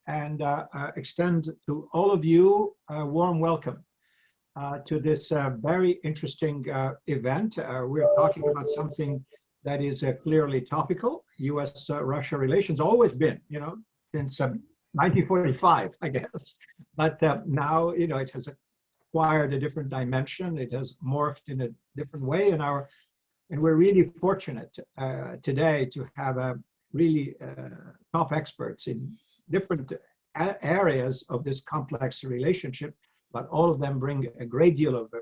and extend to all of you a warm welcome to this very interesting event. We're talking about something that is clearly topical. U.S.-Russia relations, always been, since 1945, I guess. But now, it has acquired a different dimension. It has morphed in a different way, and we're really fortunate today to have really top experts in different areas of this complex relationship, but all of them bring a great deal of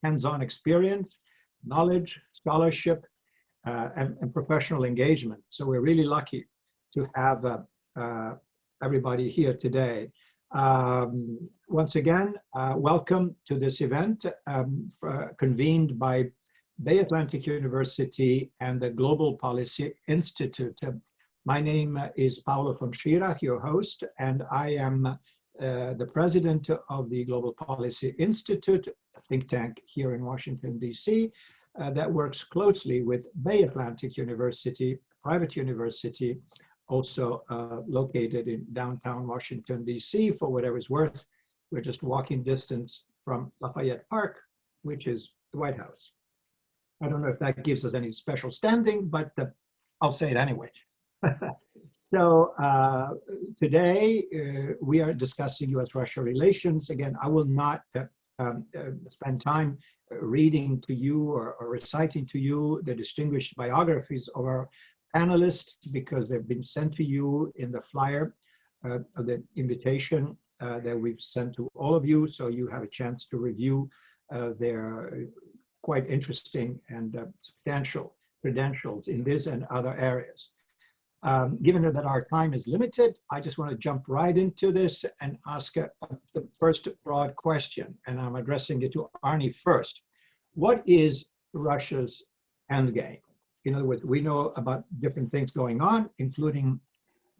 hands-on experience, knowledge, scholarship, and professional engagement. So we're really lucky to have everybody here today. Once again, welcome to this event convened by Bay Atlantic University and the Global Policy Institute. My name is Paolo von Schirach, your host, and I am the president of the Global Policy Institute, a think tank here in Washington, D.C., that works closely with Bay Atlantic University, a private university, also located in downtown Washington, D.C. For whatever it's worth, we're just walking distance from Lafayette Park, which is the White House. I don't know if that gives us any special standing, but I'll say it anyway. So today we are discussing U.S.-Russia relations. Again, I will not spend time reading to you or reciting to you the distinguished biographies of our panelists, because they've been sent to you in the flyer of the invitation that we've sent to all of you, so you have a chance to review their quite interesting and substantial credentials in this and other areas. Given that our time is limited, I just want to jump right into this and ask the first broad question, and I'm addressing it to Arnie first. What is Russia's endgame? In other words, we know about different things going on, including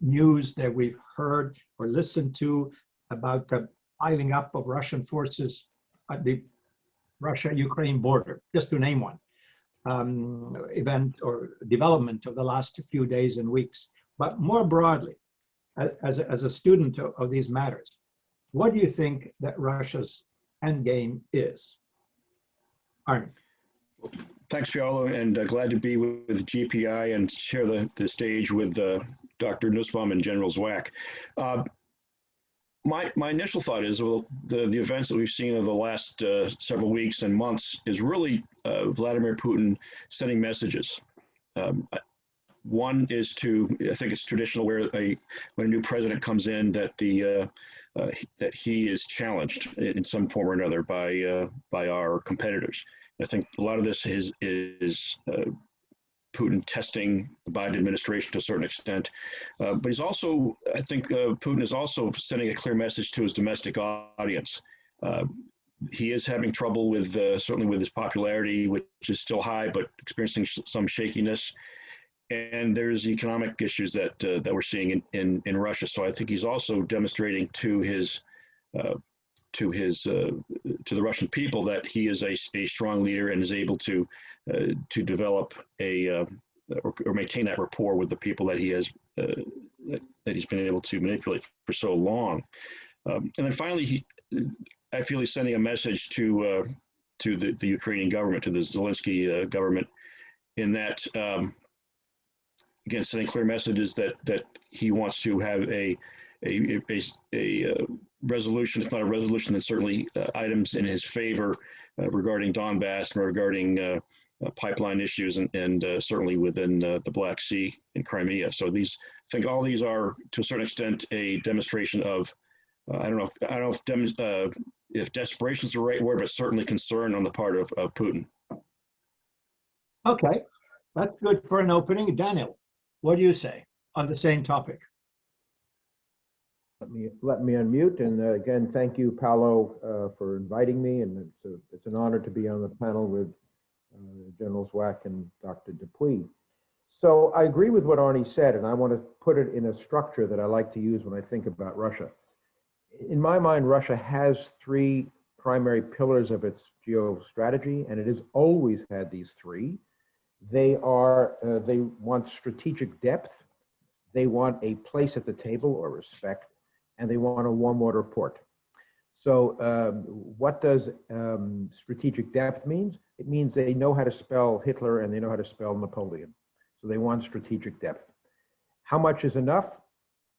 news that we've heard or listened to about the piling up of Russian forces at the Russia-Ukraine border, just to name one. Event or development of the last few days and weeks. But more broadly, as a student of these matters, what do you think that Russia's endgame is? Arnie. Thanks, Paolo, and glad to be with GPI and share the stage with Dr. Nussbaum and General Zwack. My initial thought is, well, the events that we've seen over the last several weeks and months is really Vladimir Putin sending messages. One is I think it's traditional where when a new president comes in that that he is challenged in some form or another by our competitors. I think a lot of this is Putin testing the Biden administration to a certain extent, but he's also, I think Putin is also sending a clear message to his domestic audience. He is having trouble with, certainly with his popularity, which is still high, but experiencing some shakiness. And there's economic issues that we're seeing in Russia. So I think he's also demonstrating to the Russian people that he is a strong leader and is able to develop or maintain that rapport with the people that he has that he's been able to manipulate for so long. And then finally, I feel he's sending a message to the Ukrainian government, to the Zelensky government, in that again, sending clear messages that he wants to have a resolution, if not a resolution, then certainly items in his favor regarding Donbass and regarding pipeline issues and certainly within the Black Sea and Crimea. So I think all these are, to a certain extent, a demonstration of, I don't know if desperation is the right word, but certainly concern on the part of Putin. Okay, that's good for an opening. Daniel, what do you say on the same topic? Let me unmute, and again, thank you, Paolo, for inviting me, and it's an honor to be on the panel with General Zwack and Dr. Dupuy. So I agree with what Arnie said, and I want to put it in a structure that I like to use when I think about Russia. In my mind, Russia has three primary pillars of its geostrategy, and it has always had these three. They want strategic depth, they want a place at the table or respect, and they want a warm water port. So what does strategic depth means? It means they know how to spell Hitler and they know how to spell Napoleon. So they want strategic depth. How much is enough?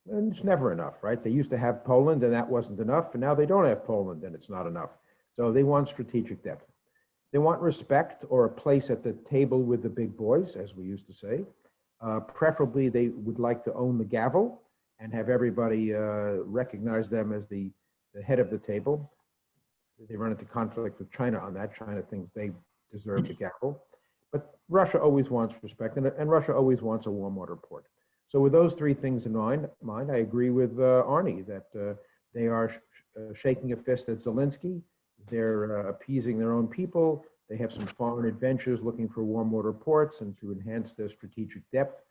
And it's never enough, right? They used to have Poland and that wasn't enough, and now they don't have Poland and it's not enough. So they want strategic depth. They want respect or a place at the table with the big boys, as we used to say. Preferably, they would like to own the gavel and have everybody recognize them as the head of the table. They run into conflict with China on that. China thinks they deserve the gavel. But Russia always wants respect, and Russia always wants a warm water port. So with those three things in mind, I agree with Arnie that they are shaking a fist at Zelensky. They're appeasing their own people. They have some foreign adventures looking for warm water ports and to enhance their strategic depth.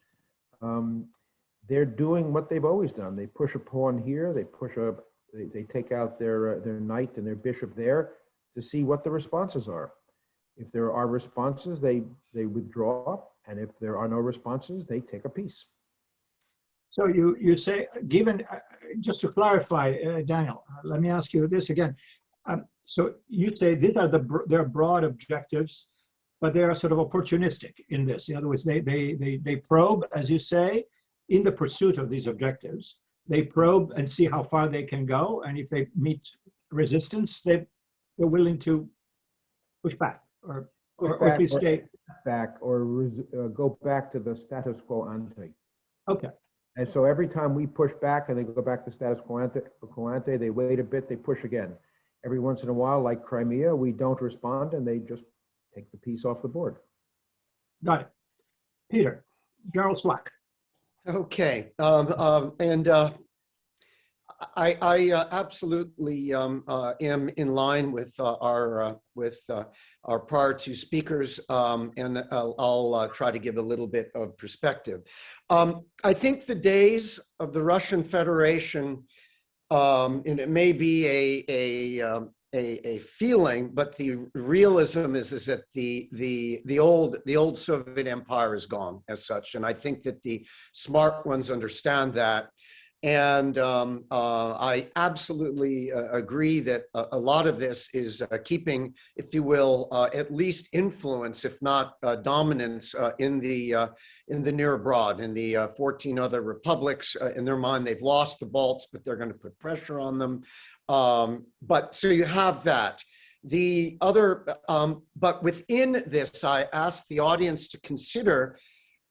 They're doing what they've always done. They push a pawn here. They take out their knight and their bishop there to see what the responses are. If there are responses, they withdraw, and if there are no responses, they take a peace. So you say, given, just to clarify, Daniel, let me ask you this again. So you say these are their broad objectives, but they are sort of opportunistic in this. In other words, they probe, as you say, in the pursuit of these objectives. They probe and see how far they can go, and if they meet resistance, they're willing to push back or at least stay back or go back to the status quo ante. Okay. And so every time we push back and they go back to status quo ante, they wait a bit, they push again. Every once in a while, like Crimea, we don't respond and they just take the piece off the board. Got it. Peter, General Zwack. Okay, I absolutely am in line with our prior two speakers, and I'll try to give a little bit of perspective. I think the days of the Russian Federation, and it may be a feeling, but the realism is that the old Soviet Empire is gone as such, and I think that the smart ones understand that. And I absolutely agree that a lot of this is keeping, if you will, at least influence, if not dominance, in the near abroad, in the 14 other republics. In their mind, they've lost the Balts, but they're going to put pressure on them. But so you have that. The other, but within this, I asked the audience to consider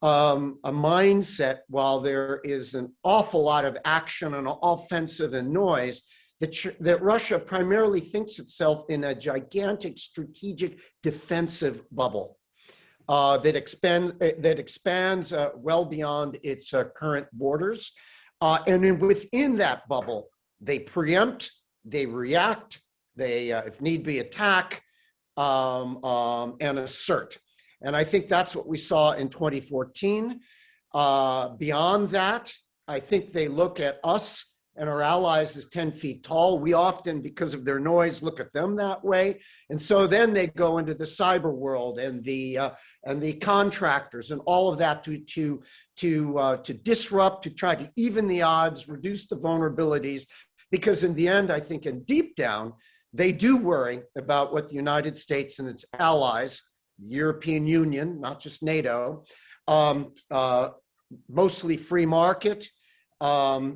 a mindset, while there is an awful lot of action and offensive and noise, that Russia primarily thinks itself in a gigantic strategic defensive bubble that expands well beyond its current borders. And then within that bubble, they preempt, they react, they, if need be, attack, and assert. And I think that's what we saw in 2014. Beyond that, I think they look at us and our allies as 10 feet tall. We often, because of their noise, look at them that way. And so then they go into the cyber world and the contractors and all of that to disrupt, to try to even the odds, reduce the vulnerabilities. Because in the end, I think, and deep down, they do worry about what the United States and its allies, the European Union, not just NATO, mostly free market,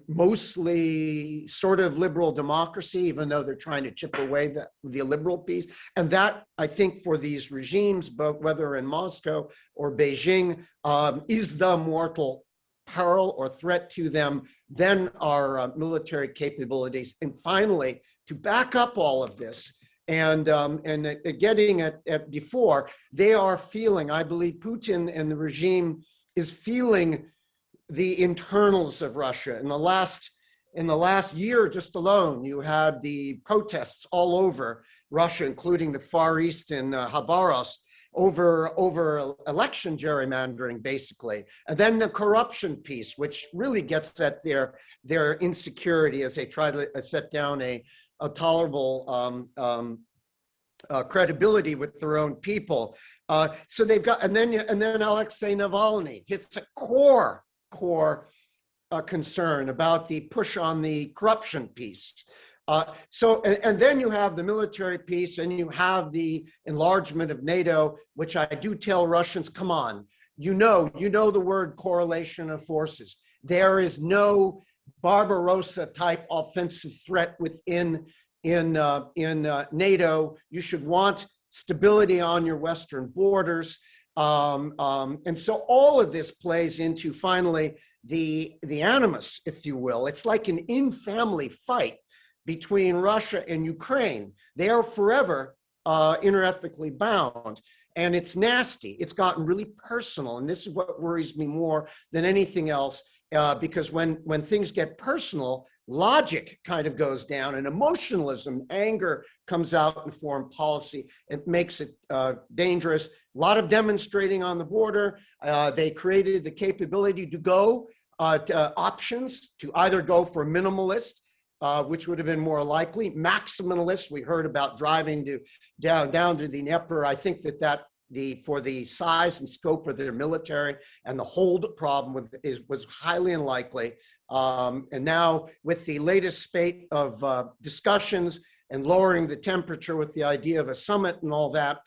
mostly sort of liberal democracy, even though they're trying to chip away the liberal piece. And that, I think, for these regimes, both whether in Moscow or Beijing, is the mortal peril or threat to them than our military capabilities. And finally, to back up all of this, and getting at before, they are feeling, I believe Putin and the regime is feeling the internals of Russia. In the last year just alone, you had the protests all over Russia, including the Far East in Khabarovsk, over election gerrymandering, basically. And then the corruption piece, which really gets at their insecurity as they try to set down a tolerable credibility with their own people. So they've got, and then Alexei Navalny hits a core concern about the push on the corruption piece. And then you have the military piece, and you have the enlargement of NATO, which I do tell Russians, come on, you know the word correlation of forces. There is no Barbarossa type offensive threat within NATO. You should want stability on your Western borders. And so all of this plays into finally the animus, if you will. It's like an in-family fight between Russia and Ukraine. They are forever interethnically bound. And it's nasty. It's gotten really personal. And this is what worries me more than anything else, because when things get personal, logic kind of goes down, and emotionalism, anger comes out in foreign policy. It makes it dangerous. A lot of demonstrating on the border. They created the capability to go to options, to either go for minimalist, which would have been more likely. Maximalist, we heard about driving down to the Dnieper. I think that for the size and scope of their military and the hold problem was highly unlikely. And now with the latest spate of discussions and lowering the temperature with the idea of a summit and all that,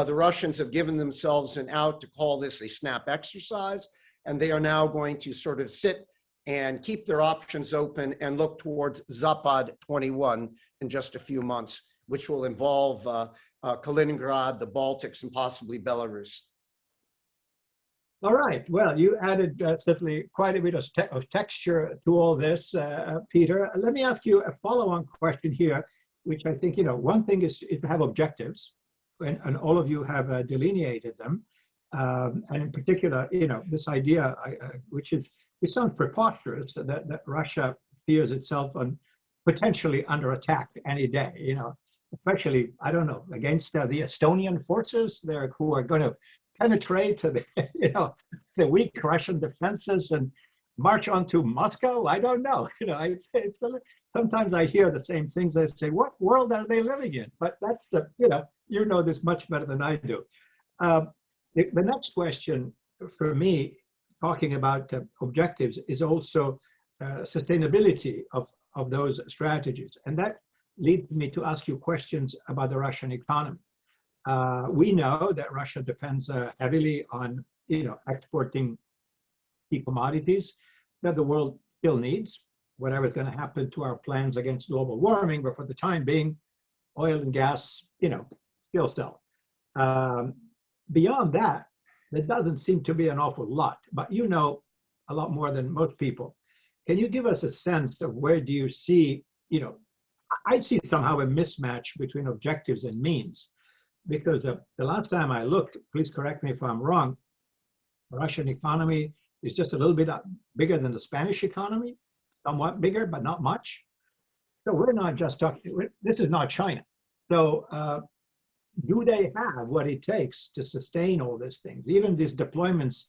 the Russians have given themselves an out to call this a snap exercise. And they are now going to sort of sit and keep their options open and look towards Zapad 21 in just a few months, which will involve Kaliningrad, the Baltics, and possibly Belarus. All right. Well, you added certainly quite a bit of texture to all this, Peter. Let me ask you a follow-on question here, which I think, one thing is to have objectives, and all of you have delineated them. And in particular, this idea, which sounds preposterous, that Russia fears itself potentially under attack any day, especially, I don't know, against the Estonian forces there who are going to penetrate to the weak Russian defenses and march on to Moscow. I don't know. Sometimes I hear the same things. I say, what world are they living in? But that's you know this much better than I do. The next question for me, talking about objectives, is also sustainability of those strategies. And that leads me to ask you questions about the Russian economy. We know that Russia depends heavily on exporting key commodities that the world still needs, whatever is going to happen to our plans against global warming. But for the time being, oil and gas, still sell. Beyond that, there doesn't seem to be an awful lot, but a lot more than most people. Can you give us a sense of where do you see, I see somehow a mismatch between objectives and means, because the last time I looked, please correct me if I'm wrong, the Russian economy is just a little bit bigger than the Spanish economy, somewhat bigger, but not much. So we're not just talking, this is not China. So do they have what it takes to sustain all these things? Even these deployments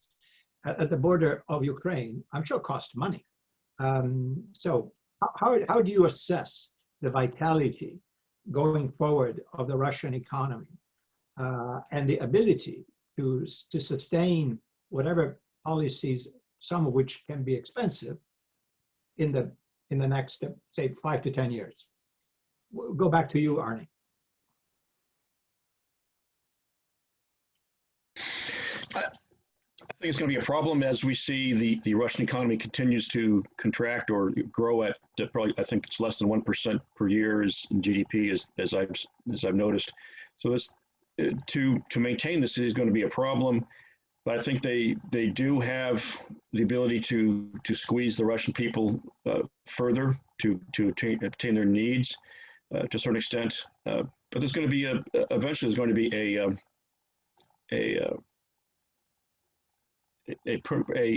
at the border of Ukraine, I'm sure cost money. So how do you assess the vitality going forward of the Russian economy and the ability to sustain whatever policies, some of which can be expensive, in the next, say, 5 to 10 years? We'll go back to you, Arnie. I think it's going to be a problem as we see the Russian economy continues to contract or grow at probably, I think it's less than 1% per year is in GDP as I've noticed. So this to maintain this is going to be a problem. But I think they do have the ability to squeeze the Russian people further to obtain their needs to a certain extent. But there's going to be eventually there's going to be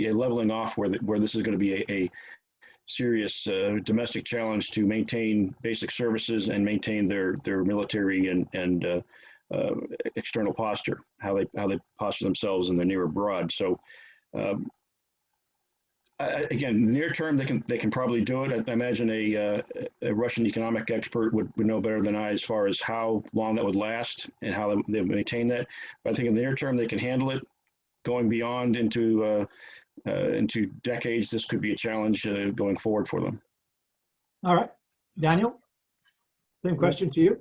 a leveling off where this is going to be a serious domestic challenge to maintain basic services and maintain their military and external posture, how they posture themselves in the near abroad. So again, near term they can probably do it. I imagine a Russian economic expert would know better than I as far as how long that would last and how they maintain that. But I think in the near term they can handle it. Going beyond into into decades, this could be a challenge going forward for them. All right. Daniel, same question to you.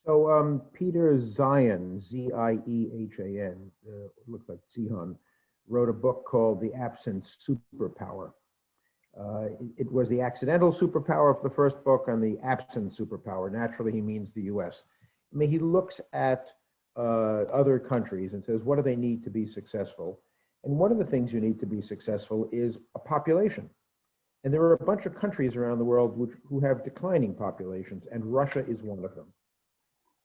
So Peter Zion, Z-I-E-H-A-N, looks like Zihan, wrote a book called The Absent Superpower. It was the accidental superpower of the first book and the absent superpower. Naturally, he means the US. I mean, he looks at other countries and says, what do they need to be successful? And one of the things you need to be successful is a population. And there are a bunch of countries around the world who have declining populations, and Russia is one of them.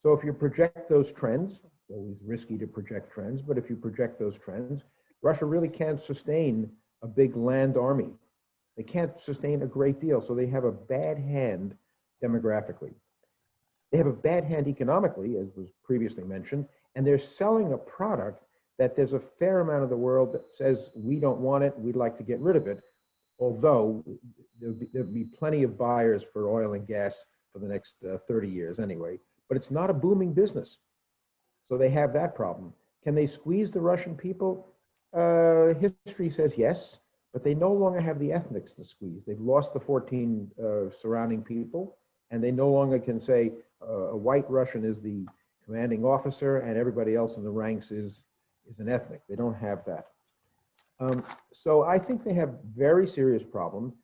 So if you project those trends, it's always risky to project trends, but if you project those trends, Russia really can't sustain a big land army. They can't sustain a great deal, so they have a bad hand demographically. They have a bad hand economically, as was previously mentioned, and they're selling a product that there's a fair amount of the world that says, we don't want it, we'd like to get rid of it, although there'll be plenty of buyers for oil and gas for the next 30 years anyway. But it's not a booming business. So they have that problem. Can they squeeze the Russian people? History says yes, but they no longer have the ethnics to squeeze. They've lost the 14 surrounding people, and they no longer can say a white Russian is the commanding officer and everybody else in the ranks is an ethnic. They don't have that. So I think they have very serious problems.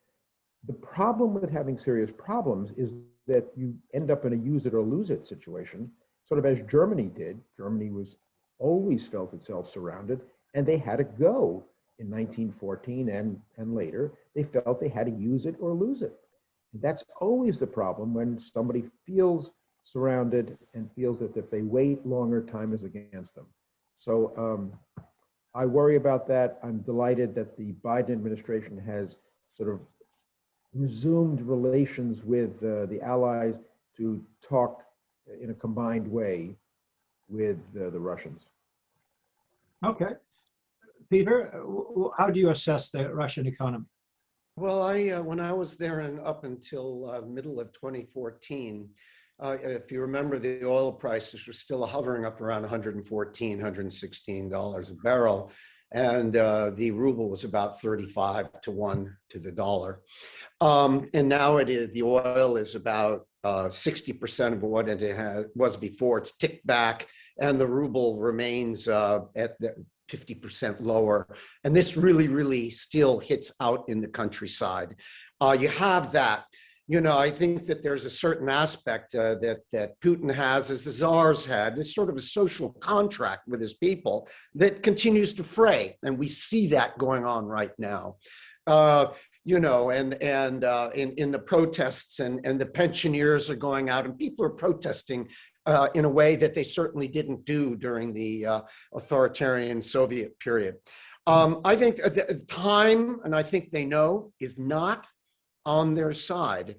The problem with having serious problems is that you end up in a use it or lose it situation, sort of as Germany did. Germany was always felt itself surrounded, and they had to go in 1914 and later. They felt they had to use it or lose it. And that's always the problem when somebody feels surrounded and feels that if they wait longer, time is against them. So I worry about that. I'm delighted that the Biden administration has sort of resumed relations with the allies to talk in a combined way with the Russians. Okay. Peter, how do you assess the Russian economy? Well, when I was there and up until middle of 2014, if you remember, the oil prices were still hovering up around $114, $116 a barrel. And the ruble was about 35 to 1 to the dollar. And now the oil is about 60% of what it was before. It's ticked back, and the ruble remains at 50% lower. And this really, really still hits out in the countryside. You have that. You know, I think that there's a certain aspect that Putin has, as the Tsars had. It's sort of a social contract with his people that continues to fray, and we see that going on right now. You know, and in the protests, and the pensioners are going out, and people are protesting in a way that they certainly didn't do during the authoritarian Soviet period. I think the time, and I think they know, is not on their side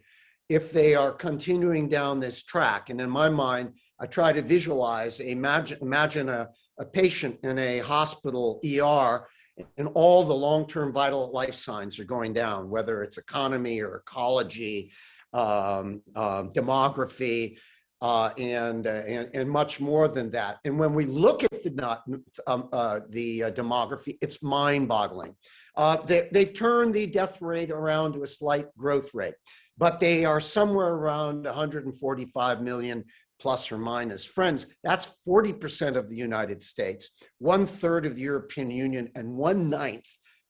if they are continuing down this track. And in my mind, I try to visualize, imagine a patient in a hospital ER, and all the long-term vital life signs are going down, whether it's economy or ecology, demography, and much more than that. And when we look at the demography, it's mind-boggling. They've turned the death rate around to a slight growth rate, but they are somewhere around 145 million plus or minus. Friends, that's 40% of the United States, 1/3 of the European Union, and 1/9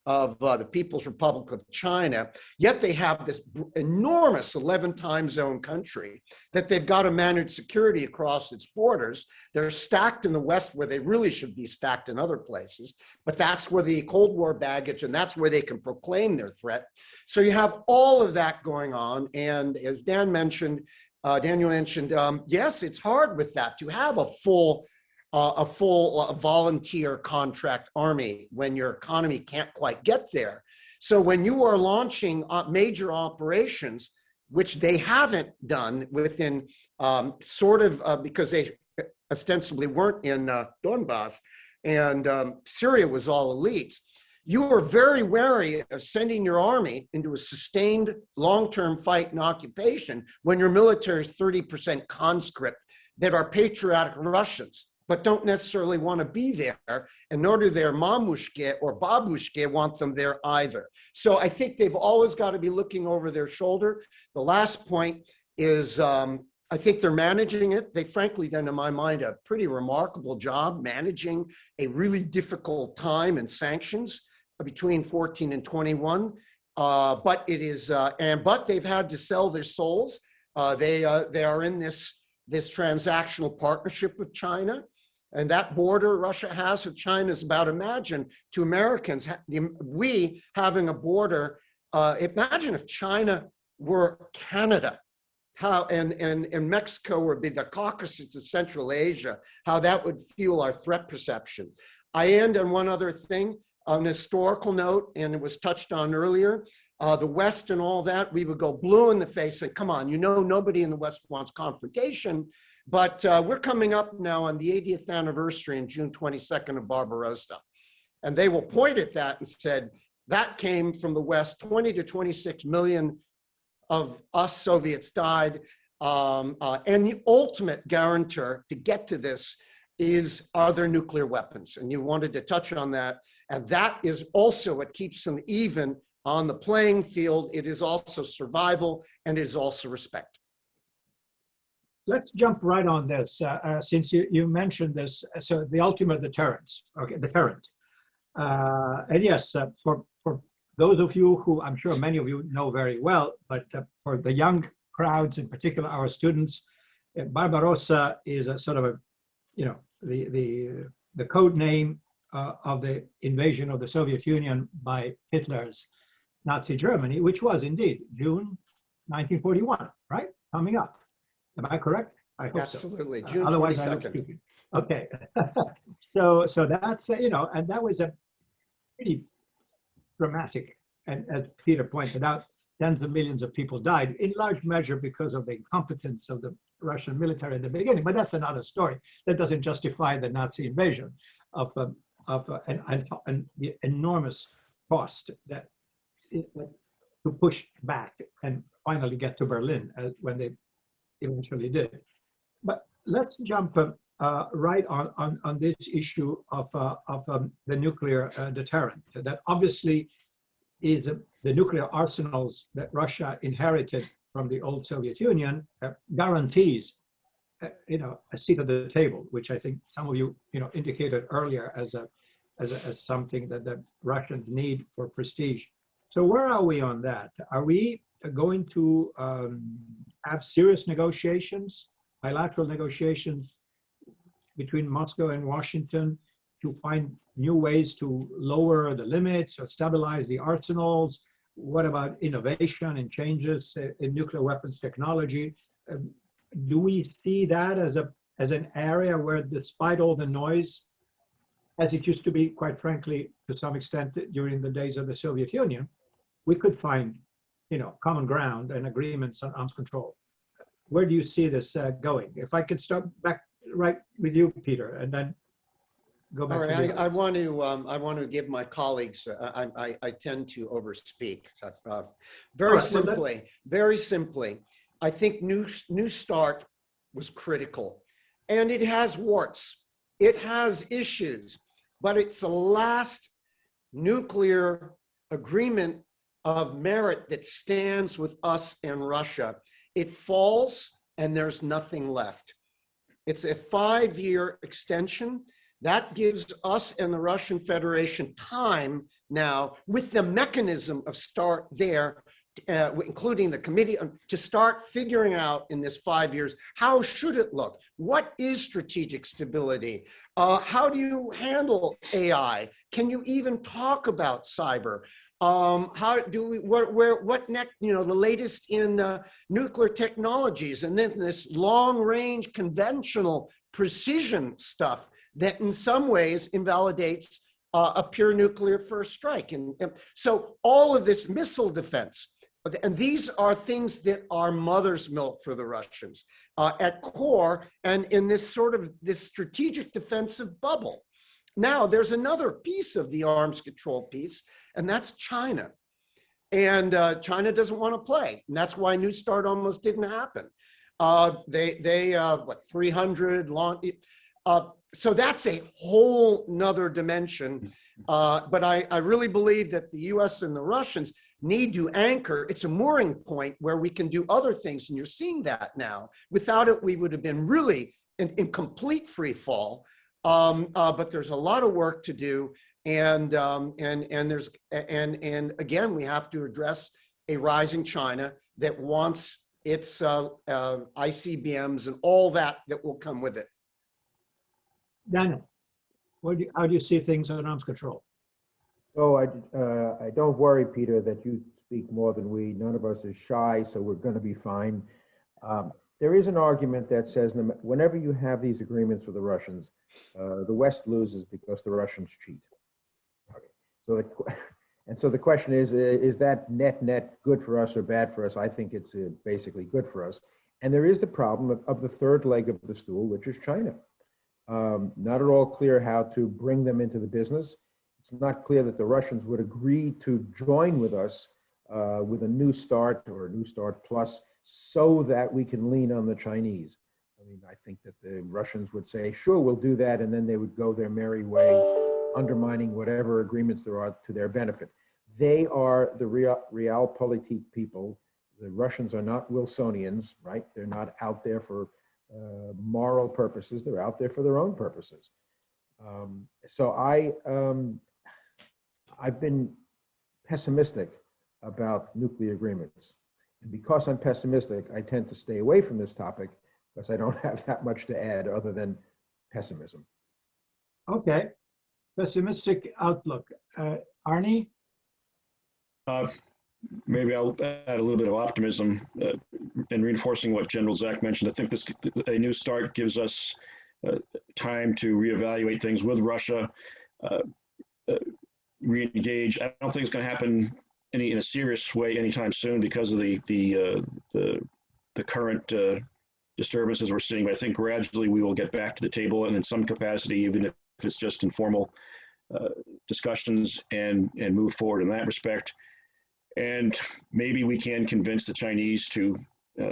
of the People's Republic of China. Yet they have this enormous 11 time zone country that they've got to manage security across its borders. They're stacked in the West where they really should be stacked in other places, but that's where the Cold War baggage, and that's where they can proclaim their threat. So you have all of that going on. And as Daniel mentioned, yes, it's hard with that to have a full volunteer contract army when your economy can't quite get there. So when you are launching major operations, which they haven't done within because they ostensibly weren't in Donbass, and Syria was all elites, you are very wary of sending your army into a sustained long-term fight and occupation when your military is 30% conscript that are patriotic Russians. but don't necessarily want to be there, and nor do their mamushke or babushke want them there either. So I think they've always got to be looking over their shoulder. The last point is, I think they're managing it. They frankly done, in my mind, a pretty remarkable job managing a really difficult time and sanctions between 14 and 21. But it is, but they've had to sell their souls. They are in this transactional partnership with China. And that border Russia has with China is about, imagine, to Americans, we having a border, imagine if China were Canada, how, and Mexico would be the Caucasus of Central Asia, how that would fuel our threat perception. I end on one other thing, on a historical note, and it was touched on earlier, the West and all that, we would go blue in the face and come on, you know, nobody in the West wants confrontation, but we're coming up now on the 80th anniversary on June 22nd of Barbarossa. And they will point at that and said, that came from the West, 20 to 26 million of us Soviets died. And the ultimate guarantor to get to this is, are there nuclear weapons? And you wanted to touch on that. And that is also what keeps them even on the playing field. It is also survival, and it is also respect. Let's jump right on this, since you mentioned this. So the ultimate deterrence, okay, deterrent. And yes, for those of you who I'm sure many of you know very well, but for the young crowds, in particular our students, Barbarossa is a sort of a, you know, the code name of the invasion of the Soviet Union by Hitler's Nazi Germany, which was indeed June 1941, right? Coming up. Am I correct? I hope Absolutely. so. June Otherwise 22nd. Okay. so that's, you know, and that was a pretty dramatic, and as Peter pointed out, tens of millions of people died, in large measure because of the incompetence of the Russian military at the beginning. But that's another story. That doesn't justify the Nazi invasion of and the enormous cost that to push back and finally get to Berlin when they eventually did. But let's jump right on this issue of the nuclear deterrent. That obviously is the nuclear arsenals that Russia inherited from the old Soviet Union guarantees, you know, a seat at the table, which I think some of you, you know, indicated earlier as something that the Russians need for prestige. So where are we on that? Are we going to have serious negotiations, bilateral negotiations between Moscow and Washington to find new ways to lower the limits or stabilize the arsenals? What about innovation and changes in nuclear weapons technology? Do we see that as an area where, despite all the noise, as it used to be, quite frankly, to some extent during the days of the Soviet Union, we could find, you know, common ground and agreements on arms control? Where do you see this going? If I could start back right with you, Peter, and then go back. All right, I want to give my colleagues. I tend to overspeak. Very simply, I think New START was critical, and it has warts. It has issues, but it's the last nuclear agreement of merit that stands with us and Russia. It falls and there's nothing left. It's a 5-year extension. That gives us and the Russian Federation time now, with the mechanism of START there, including the committee, to start figuring out in this 5 years, how should it look? What is strategic stability? How do you handle AI? Can you even talk about cyber? How do we, what next, you know, the latest in nuclear technologies, and then this long range conventional precision stuff that in some ways invalidates a pure nuclear first strike. And so all of this missile defense, and these are things that are mother's milk for the Russians at core, and in this sort of this strategic defensive bubble. Now, there's another piece of the arms control piece, and that's China. And China doesn't want to play. And that's why New START almost didn't happen. What, 300 long, So that's a whole nother dimension. But I really believe that the US and the Russians need to anchor. It's a mooring point where we can do other things. And you're seeing that now. Without it, we would have been really in complete free fall. But there's a lot of work to do. And again, we have to address a rising China that wants its ICBMs and all that will come with it. Daniel, how do you see things on arms control? So I don't worry, Peter, that you speak more than we. None of us is shy, so we're going to be fine. There is an argument that says whenever you have these agreements with the Russians, the West loses because the Russians cheat. Okay. So the question is that net good for us or bad for us? I think it's basically good for us. And there is the problem of the third leg of the stool, which is China. Not at all clear how to bring them into the business. It's not clear that the Russians would agree to join with us with a New START or a New START Plus so that we can lean on the Chinese. I mean, I think that the Russians would say, sure, we'll do that, and then they would go their merry way, undermining whatever agreements there are to their benefit. They are the realpolitik people. The Russians are not Wilsonians, right? They're not out there for moral purposes. They're out there for their own purposes. So I've been pessimistic about nuclear agreements. And because I'm pessimistic, I tend to stay away from this topic because I don't have that much to add other than pessimism. Okay, pessimistic outlook. Arnie? Maybe I'll add a little bit of optimism in reinforcing what General Zwack mentioned. I think a new start gives us time to reevaluate things with Russia, re-engage. I don't think it's going to happen in a serious way anytime soon because of the current disturbances we're seeing. But I think gradually we will get back to the table, and in some capacity, even if it's just informal discussions, and move forward in that respect. And maybe we can convince the Chinese to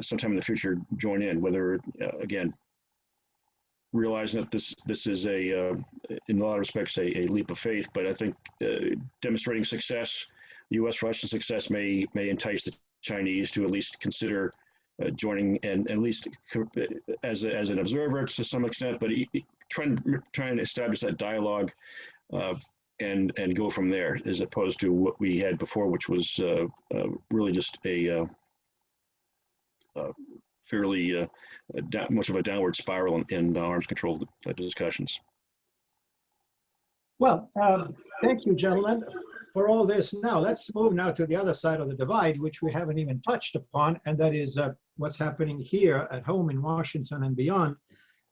sometime in the future join in, whether, again, realizing that this is in a lot of respects, a leap of faith. But I think demonstrating success, U.S.-Russian success may entice the Chinese to at least consider joining, and at least as an observer to some extent, but trying to establish that dialogue and go from there, as opposed to what we had before, which was really just a fairly much of a downward spiral in arms control discussions. Well, thank you, gentlemen, for all this. Now, let's move now to the other side of the divide, which we haven't even touched upon, and that is what's happening here at home in Washington and beyond,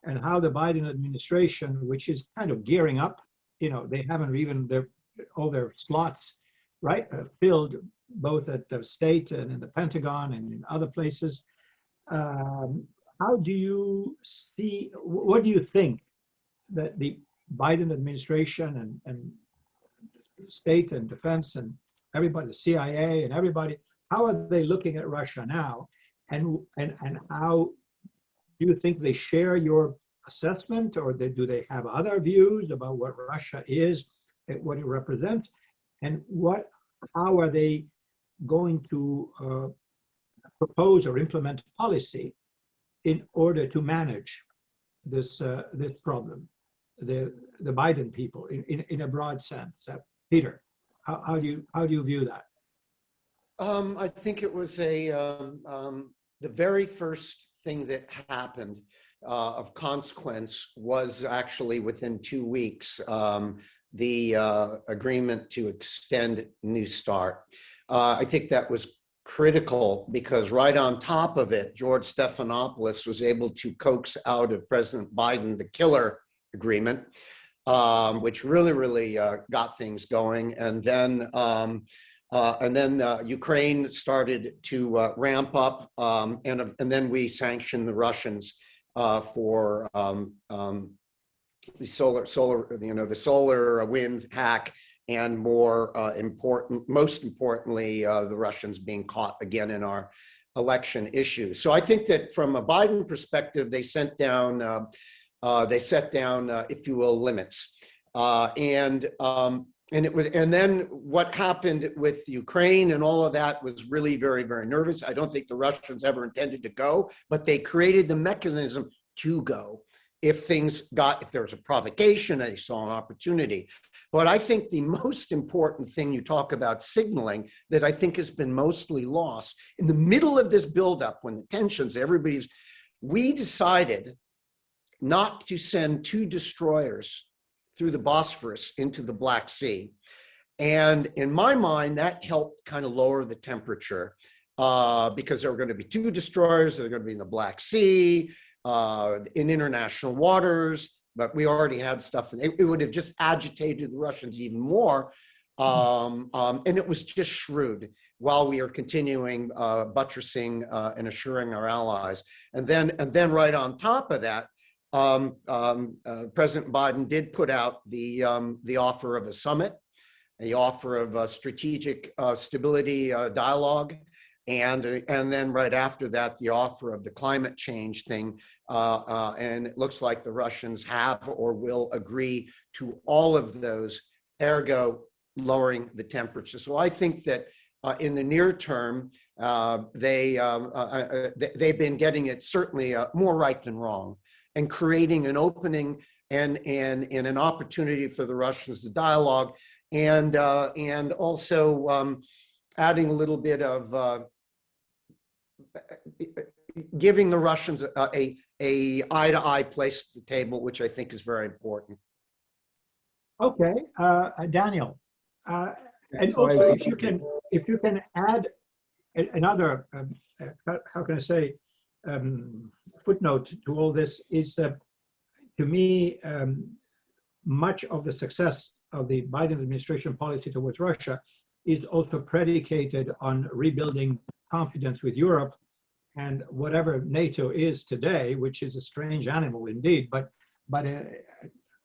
and how the Biden administration, which is kind of gearing up, you know, they haven't even all their slots, right, filled both at the state and in the Pentagon and in other places. How do you see, what do you think that the Biden administration and state and defense and everybody, the CIA and everybody, how are they looking at Russia now? And how do you think they share your assessment, or do they have other views about what Russia is, what it represents, and how are they going to propose or implement policy in order to manage this problem, the Biden people in a broad sense? Peter, how do you view that? I think it was the very first thing that happened of consequence was actually within 2 weeks, the agreement to extend New START. I think that was critical because right on top of it, George Stephanopoulos was able to coax out of President Biden the killer agreement, which really got things going. And then Ukraine started to ramp up, and then we sanctioned the Russians for the solar wind hack, and most importantly, the Russians being caught again in our election issues. So I think that from a Biden perspective, they sent down They set down, if you will, limits. And then what happened with Ukraine and all of that was really very, very nervous. I don't think the Russians ever intended to go, but they created the mechanism to go. If there was a provocation, they saw an opportunity. But I think the most important thing, you talk about signaling, that I think has been mostly lost in the middle of this buildup, when the tensions, we decided not to send 2 destroyers through the Bosphorus into the Black Sea. And in my mind, that helped kind of lower the temperature because there were going to be 2 destroyers. They're going to be in the Black Sea, in international waters, but we already had stuff. And it would have just agitated the Russians even more. And it was just shrewd while we are continuing buttressing and assuring our allies. And then right on top of that, President Biden did put out the offer of a summit, the offer of a strategic stability dialogue, and then right after that, the offer of the climate change thing. And it looks like the Russians have or will agree to all of those, ergo lowering the temperature. So I think that in the near term, they've been getting it certainly more right than wrong, and creating an opening and an opportunity for the Russians to dialogue, and also adding a little bit of giving the Russians a eye-to-eye place at the table, which I think is very important. Okay, Daniel, and also if you can add another, how can I say, footnote to all this is, to me, much of the success of the Biden administration policy towards Russia is also predicated on rebuilding confidence with Europe, and whatever NATO is today, which is a strange animal indeed, but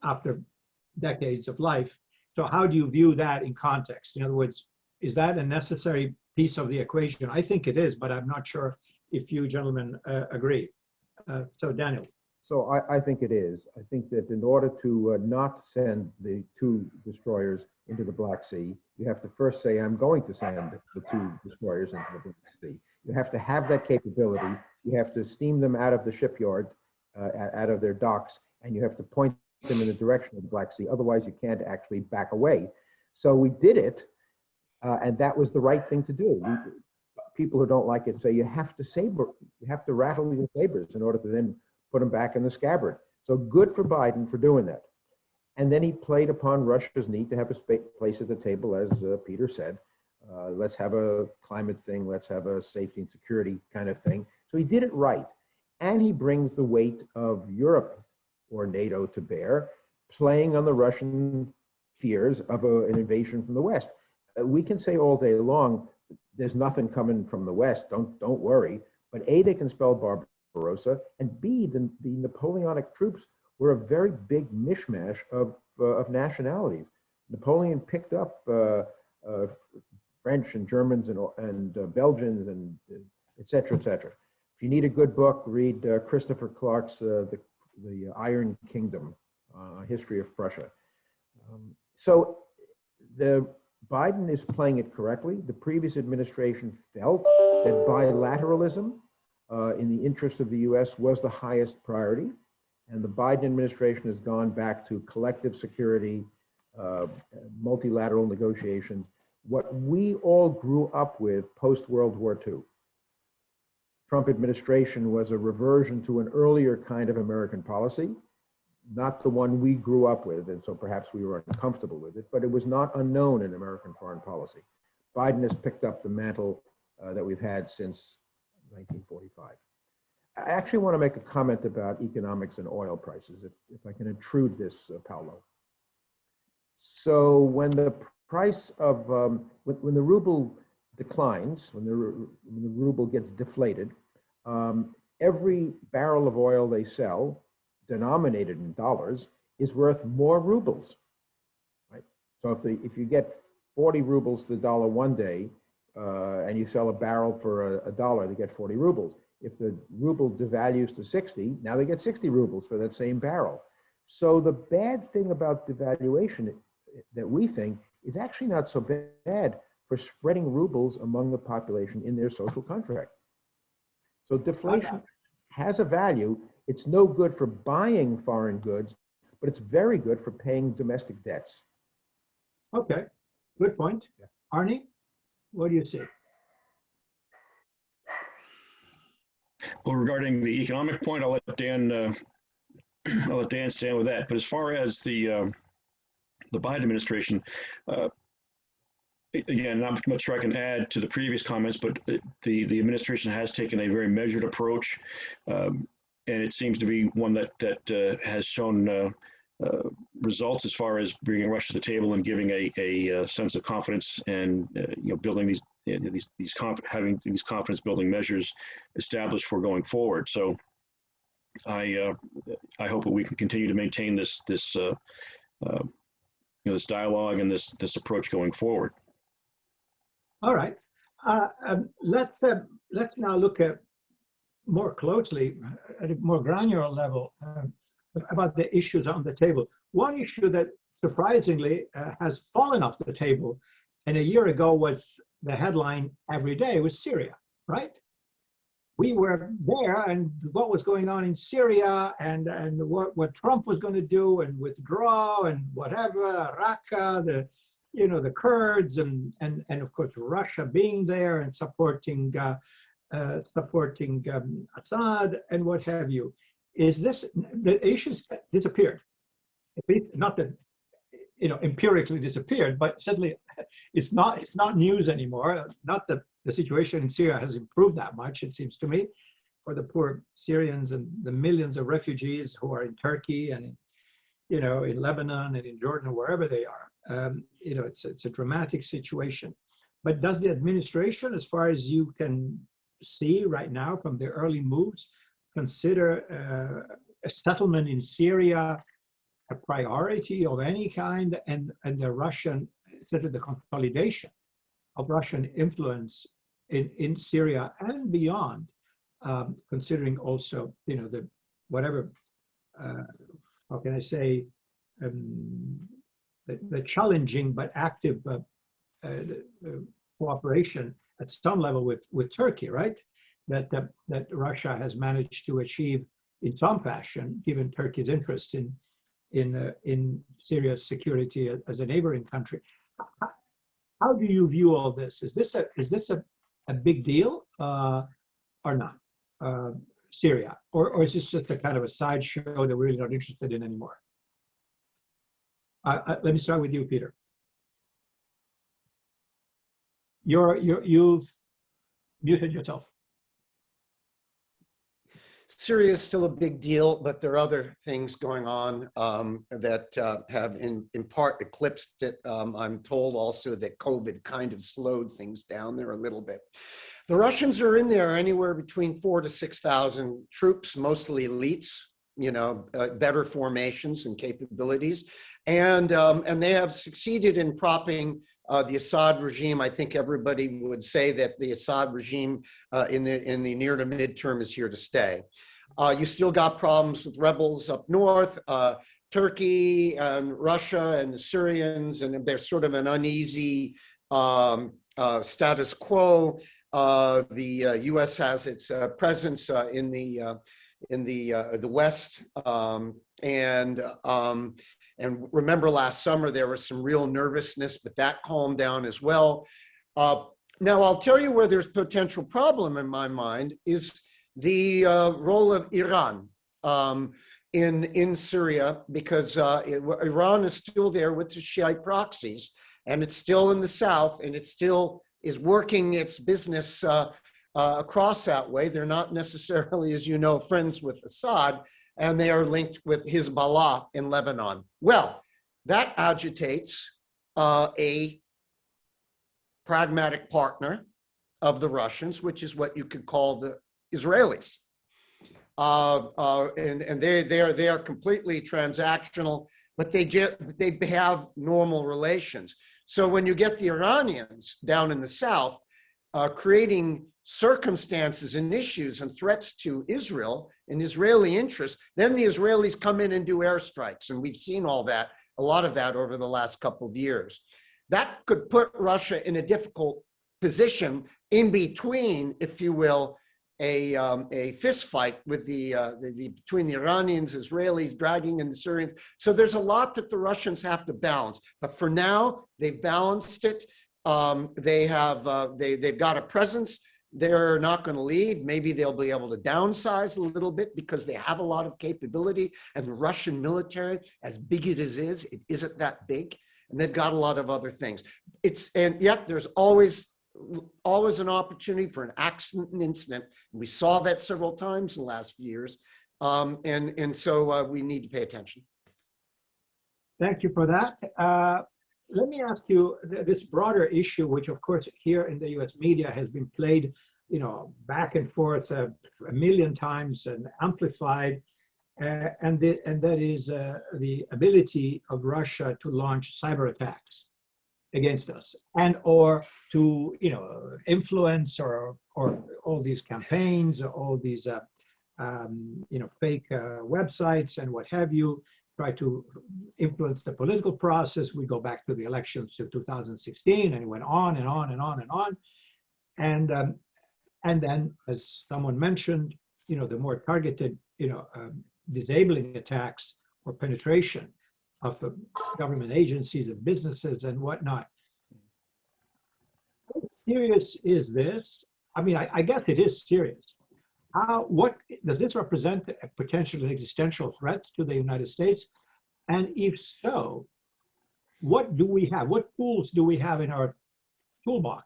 after decades of life. So how do you view that in context? In other words, is that a necessary piece of the equation? I think it is, but I'm not sure if you gentlemen agree. So Daniel. So I think it is. I think that in order to not send the 2 destroyers into the Black Sea, you have to first say, I'm going to send the 2 destroyers into the Black Sea. You have to have that capability. You have to steam them out of the shipyard, out of their docks, and you have to point them in the direction of the Black Sea. Otherwise, you can't actually back away. So we did it, and that was the right thing to do. People who don't like it say you have to rattle your sabers in order to then put them back in the scabbard. So good for Biden for doing that. And then he played upon Russia's need to have a place at the table, as Peter said. Let's have a climate thing. Let's have a safety and security kind of thing. So he did it right. And he brings the weight of Europe or NATO to bear, playing on the Russian fears of an invasion from the West. We can say all day long, there's nothing coming from the West, don't worry. But A, they can spell Barbarossa, and B, the Napoleonic troops were a very big mishmash of nationalities. Napoleon picked up French and Germans and Belgians and et cetera, et cetera. If you need a good book, read Christopher Clark's the Iron Kingdom, History of Prussia. So the Biden is playing it correctly. The previous administration felt that bilateralism in the interest of the US was the highest priority. And the Biden administration has gone back to collective security, multilateral negotiations, what we all grew up with post-World War II. Trump administration was a reversion to an earlier kind of American policy, not the one we grew up with, and so perhaps we were uncomfortable with it, but it was not unknown in American foreign policy. Biden has picked up the mantle that we've had since 1945. I actually want to make a comment about economics and oil prices, if I can intrude this, Paolo. So when the price of, when the ruble declines, when the ruble gets deflated, every barrel of oil they sell, denominated in dollars, is worth more rubles, right? So if you get 40 rubles to the dollar one day, and you sell a barrel for $1, they get 40 rubles. If the ruble devalues to 60, now they get 60 rubles for that same barrel. So the bad thing about devaluation that we think is actually not so bad for spreading rubles among the population in their social contract. So deflation has a value. It's no good for buying foreign goods, but it's very good for paying domestic debts. Okay, good point. Arnie, what do you see? Well, regarding the economic point, I'll let Dan stand with that. But as far as the Biden administration, again, not much I can add to the previous comments, but the administration has taken a very measured approach, and it seems to be one that has shown results as far as bringing Russia to the table and giving a sense of confidence and building having these confidence building measures established for going forward. So I hope that we can continue to maintain this dialogue and this approach going forward. All right, let's now look at more closely at a more granular level about the issues on the table. One issue that surprisingly has fallen off the table, and a year ago was the headline every day, was Syria, right? We were there, and what was going on in Syria, and what Trump was going to do, and withdraw, and whatever, Raqqa, the Kurds, and of course Russia being there and supporting Assad and what have you. Is this, the issues disappeared? Not that, empirically disappeared, but certainly it's not news anymore. Not that the situation in Syria has improved that much, it seems to me, for the poor Syrians and the millions of refugees who are in Turkey and in Lebanon and in Jordan, wherever they are. It's a dramatic situation. But does the administration, as far as you can see right now from the early moves, consider a settlement in Syria a priority of any kind, and the Russian, sort of the consolidation of Russian influence in Syria and beyond, considering also, the whatever, how can I say, the challenging but active cooperation at some level with Turkey, right? That Russia has managed to achieve in some fashion, given Turkey's interest in Syria's security as a neighboring country. How do you view all this? Is this a big deal or not? Syria, or is this just a kind of a sideshow that we're really not interested in anymore? Let me start with you, Peter. You've muted yourself. Syria is still a big deal, but there are other things going on that have in part eclipsed it. I'm told also that COVID kind of slowed things down there a little bit. The Russians are in there anywhere between 4,000 to 6,000 troops, mostly elites, better formations and capabilities. And they have succeeded in propping the Assad regime. I think everybody would say that the Assad regime in the near to midterm is here to stay. You still got problems with rebels up north, Turkey and Russia and the Syrians, and there's sort of an uneasy status quo. The U.S. has its presence in the West, and remember last summer there was some real nervousness, but that calmed down as well. Now I'll tell you where there's potential problem in my mind is the role of Iran in Syria, because Iran is still there with the Shiite proxies, and it's still in the south, and it still is working its business across that way. They're not necessarily, as you know, friends with Assad, and they are linked with Hezbollah in Lebanon. Well, that agitates a pragmatic partner of the Russians, which is what you could call the Israelis. And they are completely transactional, but they have normal relations. So when you get the Iranians down in the south, creating circumstances and issues and threats to Israel and Israeli interests, then the Israelis come in and do airstrikes. And we've seen all that, a lot of that over the last couple of years. That could put Russia in a difficult position in between, if you will, a fist fight with between the Iranians, Israelis, dragging in the Syrians. So there's a lot that the Russians have to balance. But for now, they've balanced it. They've got a presence. They're not going to leave. Maybe they'll be able to downsize a little bit because they have a lot of capability. And the Russian military, as big as it isn't that big. And they've got a lot of other things. And yet there's always an opportunity for an accident and incident. We saw that several times in the last few years. So we need to pay attention. Thank you for that. Let me ask you this broader issue, which of course here in the US media has been played, back and forth a million times and amplified. And that is the ability of Russia to launch cyber attacks against us, and or to influence or all these campaigns, or all these fake websites and what have you, try to influence the political process. We go back to the elections to 2016, and it went on and on and on and on. And then, as someone mentioned, the more targeted, disabling attacks or penetration of government agencies and businesses and whatnot. How serious is this? I mean, I guess it is serious. What does this represent? A potential existential threat to the United States? And if so, what do we have? What tools do we have in our toolbox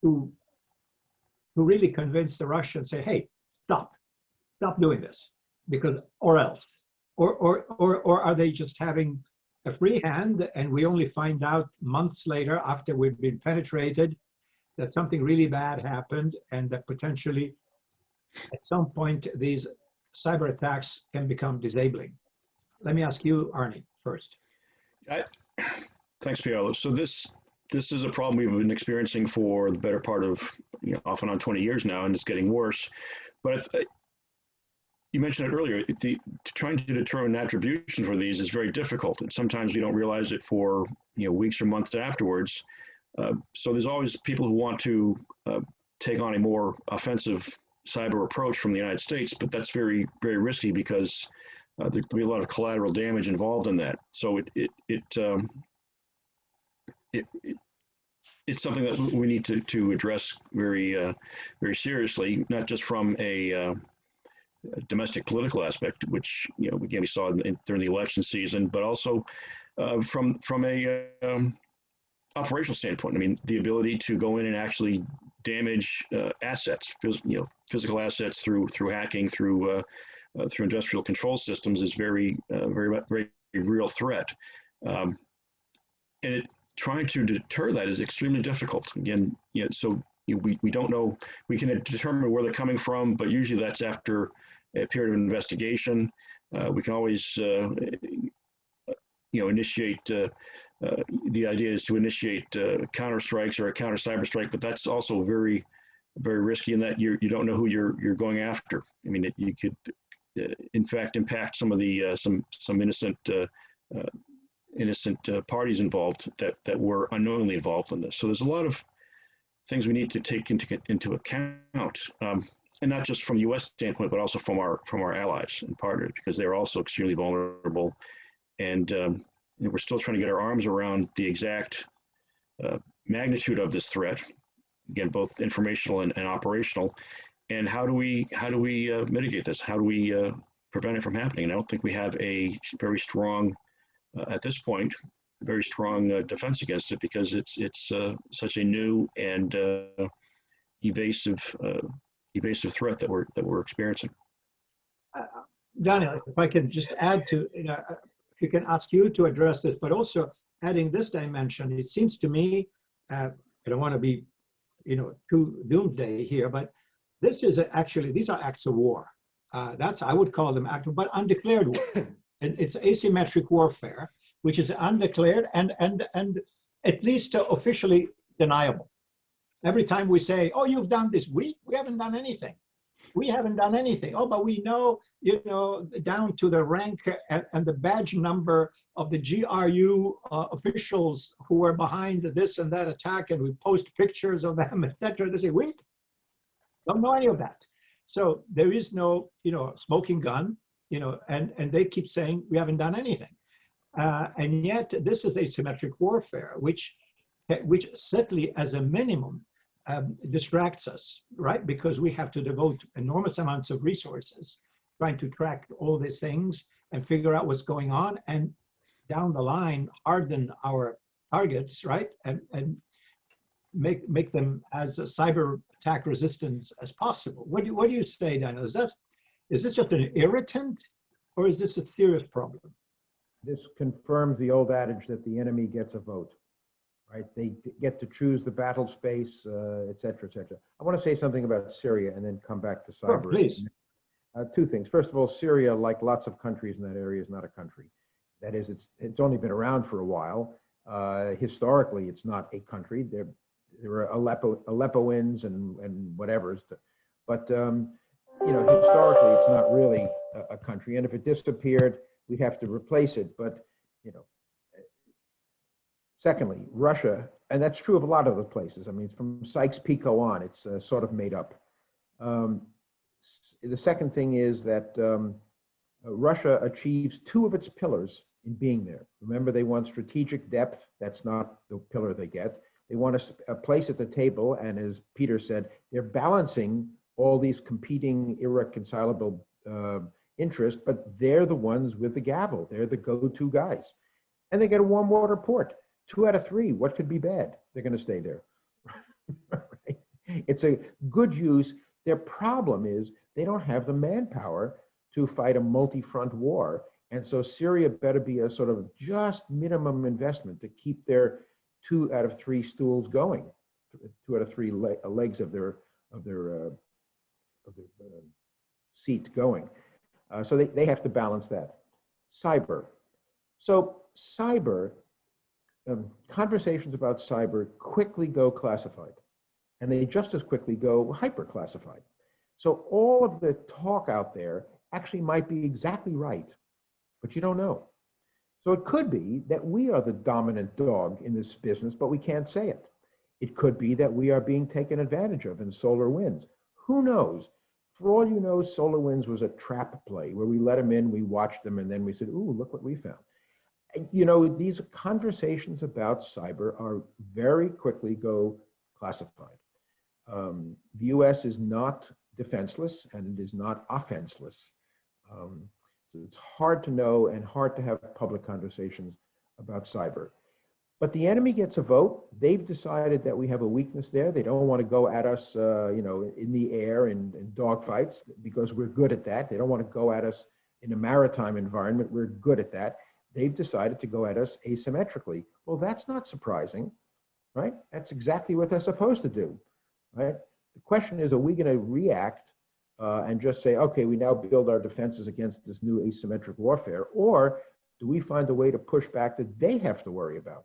to really convince the Russians, say, hey, stop doing this, because or else? Or are they just having a free hand, and we only find out months later, after we've been penetrated, that something really bad happened, and that potentially at some point these cyber attacks can become disabling? Let me ask you, Arnie, first. Thanks, Piero. So this is a problem we've been experiencing for the better part of off and on 20 years now, and it's getting worse. But you mentioned it earlier, trying to determine attribution for these is very difficult, and sometimes you don't realize it for weeks or months afterwards. So there's always people who want to take on a more offensive cyber approach from the United States, but that's very, very risky because there'll be a lot of collateral damage involved in that. So it's something that we need to address very, very seriously, not just from a domestic political aspect, which again we saw during the election season, but also from a operational standpoint. I mean, the ability to go in and actually damage assets, physical assets through hacking, through industrial control systems is very, very real threat. And trying to deter that is extremely difficult. Again, so we don't know. We can determine where they're coming from, but usually that's after a period of investigation. We can always, initiate. The idea is to initiate counter strikes or a counter cyber strike, but that's also very, very risky in that you don't know who you're going after. I mean, you could, in fact, impact some of the some innocent parties involved that were unknowingly involved in this. So there's a lot of things we need to take into account. And not just from U.S. standpoint, but also from our allies and partners, because they're also extremely vulnerable, and we're still trying to get our arms around the exact magnitude of this threat. Again, both informational and operational, and how do we mitigate this? How do we prevent it from happening? And I don't think we have a very strong, at this point, very strong defense against it, because it's such a new and evasive threat that we're experiencing. Daniel, if I can just add to, if you can ask you to address this, but also adding this dimension, it seems to me, I don't want to be, too doomsday here, but this is actually, these are acts of war. I would call them active, but undeclared war. And it's asymmetric warfare, which is undeclared and at least officially deniable. Every time we say, oh, you've done this, we haven't done anything. We haven't done anything. Oh, but we know, down to the rank and the badge number of the GRU officials who were behind this and that attack, and we post pictures of them, etc. They say, we don't know any of that. So there is no, smoking gun, and they keep saying we haven't done anything. And yet this is asymmetric warfare, which certainly as a minimum distracts us, right? Because we have to devote enormous amounts of resources trying to track all these things and figure out what's going on, and down the line harden our targets, right? And make them as cyber attack resistant as possible. What do you say, Daniel? Is this just an irritant, or is this a serious problem? This confirms the old adage that the enemy gets a vote, right? They get to choose the battle space, et cetera, et cetera. I want to say something about Syria and then come back to cyber. Sure, please. Two things. First of all, Syria, like lots of countries in that area, is not a country. That is, it's only been around for a while. Historically, it's not a country. There were Aleppoans and whatevers, but historically, it's not really a country. And if it disappeared, we'd have to replace it. But secondly, Russia, and that's true of a lot of the places. I mean, from Sykes-Picot on, it's sort of made up. The second thing is that Russia achieves two of its pillars in being there. Remember, they want strategic depth. That's not the pillar they get. They want a place at the table, and as Peter said, they're balancing all these competing, irreconcilable interests, but they're the ones with the gavel. They're the go-to guys. And they get a warm water port. 2 out of 3, what could be bad? They're going to stay there. Right? It's a good use. Their problem is they don't have the manpower to fight a multi-front war. And so Syria better be a sort of just minimum investment to keep their 2 out of 3 stools going, 2 out of 3 legs of their seat going. So they have to balance that. Cyber. So cyber, conversations about cyber quickly go classified, and they just as quickly go hyper classified. So all of the talk out there actually might be exactly right, but you don't know. So it could be that we are the dominant dog in this business, but we can't say it. It could be that we are being taken advantage of in SolarWinds. Who knows? For all you know, SolarWinds was a trap play where we let them in, we watched them, and then we said, ooh, look what we found. These conversations about cyber are very quickly go classified. The US is not defenseless, and it is not offenseless. So it's hard to know and hard to have public conversations about cyber. But the enemy gets a vote. They've decided that we have a weakness there. They don't want to go at us, in the air in dogfights, because we're good at that. They don't want to go at us in a maritime environment. We're good at that. They've decided to go at us asymmetrically. Well, that's not surprising, right? That's exactly what they're supposed to do, right? The question is, are we going to react and just say, okay, we now build our defenses against this new asymmetric warfare, or do we find a way to push back that they have to worry about?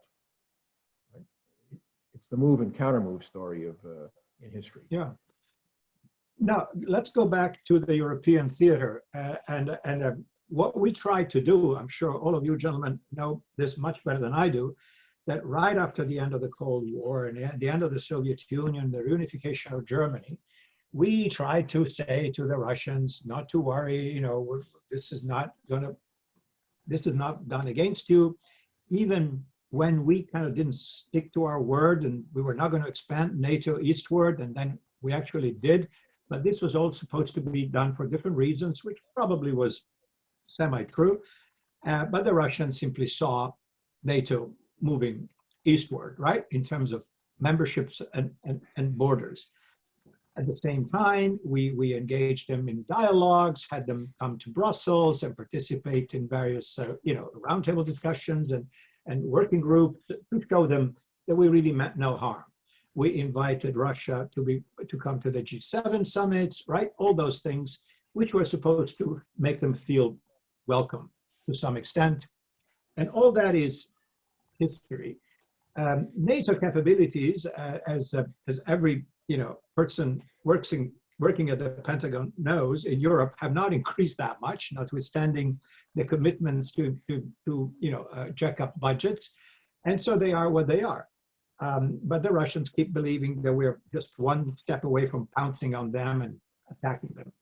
Right? It's the move and counter move story of in history. Yeah. Now let's go back to the European theater and what we try to do. I'm sure all of you gentlemen know this much better than I do, that right after the end of the Cold War and the end of the Soviet Union, the reunification of Germany, we tried to say to the Russians not to worry, this is not done against you. Even when we kind of didn't stick to our word and we were not going to expand NATO eastward, and then we actually did, but this was all supposed to be done for different reasons, which probably was semi-true. But the Russians simply saw NATO moving eastward, right, in terms of memberships and borders. At the same time, we engaged them in dialogues, had them come to Brussels and participate in various, roundtable discussions and working groups to show them that we really meant no harm. We invited Russia to come to the G7 summits, right? All those things, which were supposed to make them feel welcome to some extent. And all that is history. NATO capabilities, as every person working at the Pentagon knows, in Europe have not increased that much, notwithstanding the commitments to jack up budgets, and so they are what they are. But the Russians keep believing that we're just one step away from pouncing on them and attacking them,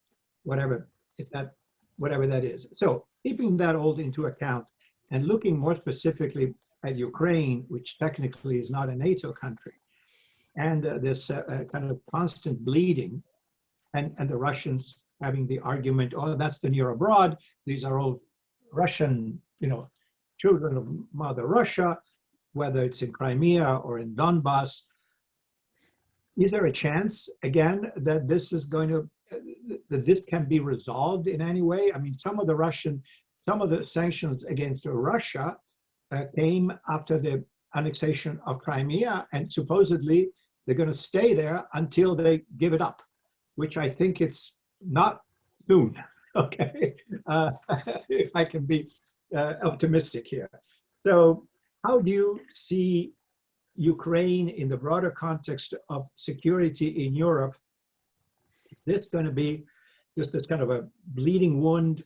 whatever that is. So keeping that all into account and looking more specifically at Ukraine, which technically is not a NATO country, and this kind of constant bleeding, and the Russians having the argument, oh, that's the near abroad, these are all Russian, children of Mother Russia, whether it's in Crimea or in Donbass. Is there a chance, again, that this is going to, that this can be resolved in any way? I mean, some of the sanctions against Russia came after the annexation of Crimea, and supposedly they're going to stay there until they give it up, which I think it's not soon, okay? If I can be optimistic here. So how do you see Ukraine in the broader context of security in Europe? Is this going to be just this kind of a bleeding wound,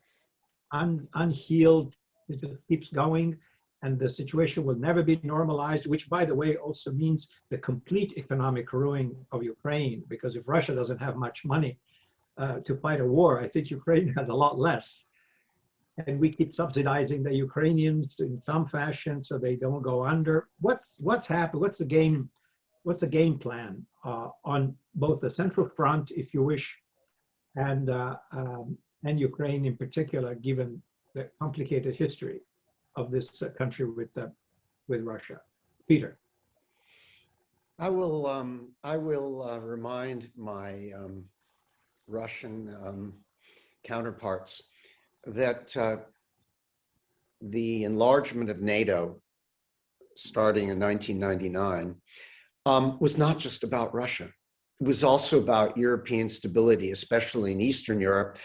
unhealed, it just keeps going, and the situation will never be normalized, which, by the way, also means the complete economic ruin of Ukraine, because if Russia doesn't have much money to fight a war, I think Ukraine has a lot less. And we keep subsidizing the Ukrainians in some fashion so they don't go under. What's happened? What's the game plan on both the Central Front, if you wish, and Ukraine in particular, given the complicated history of this country with Russia? Peter. I will remind my Russian counterparts that the enlargement of NATO, starting in 1999, was not just about Russia. It was also about European stability, especially in Eastern Europe.